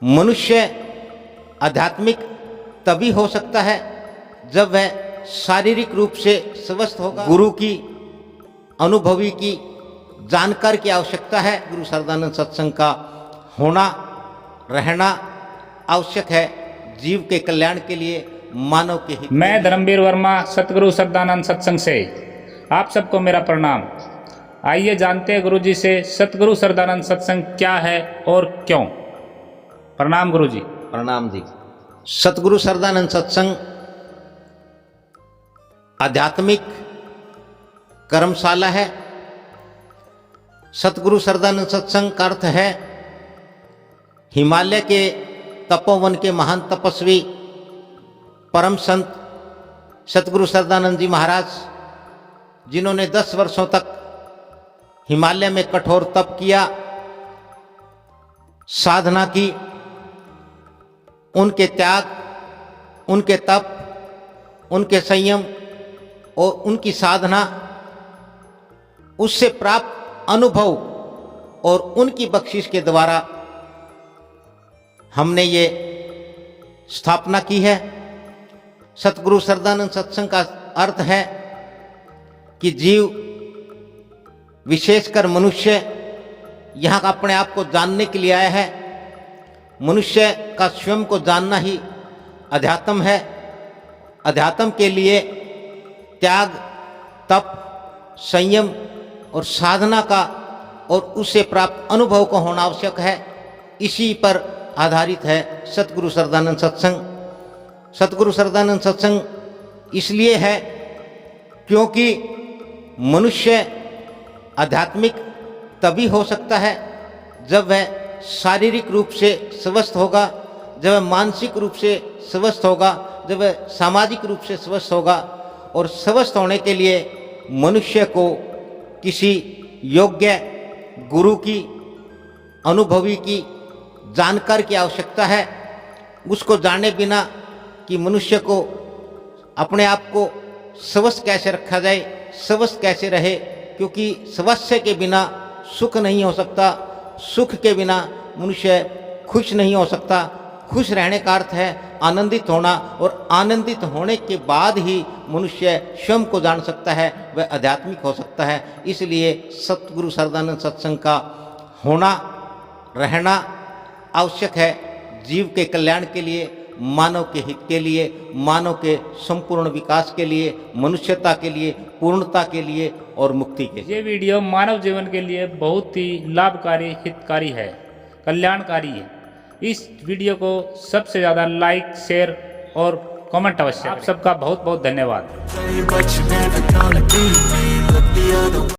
मनुष्य आध्यात्मिक तभी हो सकता है जब वह शारीरिक रूप से स्वस्थ होगा। गुरु की अनुभवी की जानकार की आवश्यकता है। गुरु सच्चिदानंद सत्संग का होना रहना आवश्यक है जीव के कल्याण के लिए, मानव के हित। मैं धर्मवीर वर्मा सतगुरु सच्चिदानंद सत्संग से आप सबको मेरा प्रणाम। आइए जानते हैं गुरु जी से सतगुरु सच्चिदानंद सत्संग क्या है और क्यों। प्रणाम गुरु जी। प्रणाम जी। सतगुरु सच्चिदानंद सत्संग आध्यात्मिक कर्मशाला है। सतगुरु सच्चिदानंद सत्संग का अर्थ है हिमालय के तपोवन के महान तपस्वी परम संत सतगुरु सच्चिदानंद जी महाराज, जिन्होंने 10 वर्षों तक हिमालय में कठोर तप किया, साधना की, उनके त्याग, उनके तप, उनके संयम और उनकी साधना, उससे प्राप्त अनुभव और उनकी बख्शिश के द्वारा हमने ये स्थापना की है। सतगुरु सच्चिदानंद सत्संग का अर्थ है कि जीव, विशेषकर मनुष्य, यहाँ अपने आप को जानने के लिए आया है। मनुष्य का स्वयं को जानना ही अध्यात्म है। अध्यात्म के लिए त्याग, तप, संयम और साधना का और उससे प्राप्त अनुभव को होना आवश्यक है। इसी पर आधारित है सतगुरु सच्चिदानंद सत्संग। सतगुरु सच्चिदानंद सत्संग इसलिए है क्योंकि मनुष्य आध्यात्मिक तभी हो सकता है जब वह शारीरिक रूप से स्वस्थ होगा, जब वह मानसिक रूप से स्वस्थ होगा, जब वह सामाजिक रूप से स्वस्थ होगा। और स्वस्थ होने के लिए मनुष्य को किसी योग्य गुरु की, अनुभवी की जानकार की आवश्यकता है। उसको जाने बिना कि मनुष्य को अपने आप को स्वस्थ कैसे रखा जाए, स्वस्थ कैसे रहे, क्योंकि स्वास्थ्य के बिना सुख नहीं हो सकता, सुख के बिना मनुष्य खुश नहीं हो सकता। खुश रहने का अर्थ है आनंदित होना, और आनंदित होने के बाद ही मनुष्य स्वयं को जान सकता है, वह आध्यात्मिक हो सकता है। इसलिए सतगुरु सच्चिदानंद सत्संग का होना रहना आवश्यक है जीव के कल्याण के लिए, मानव के हित के लिए, मानव के संपूर्ण विकास के लिए, मनुष्यता के लिए, पूर्णता के लिए और मुक्ति के लिए। ये वीडियो मानव जीवन के लिए बहुत ही लाभकारी, हितकारी है, कल्याणकारी है। इस वीडियो को सबसे ज़्यादा लाइक, शेयर और कमेंट अवश्य। आप सबका बहुत बहुत धन्यवाद।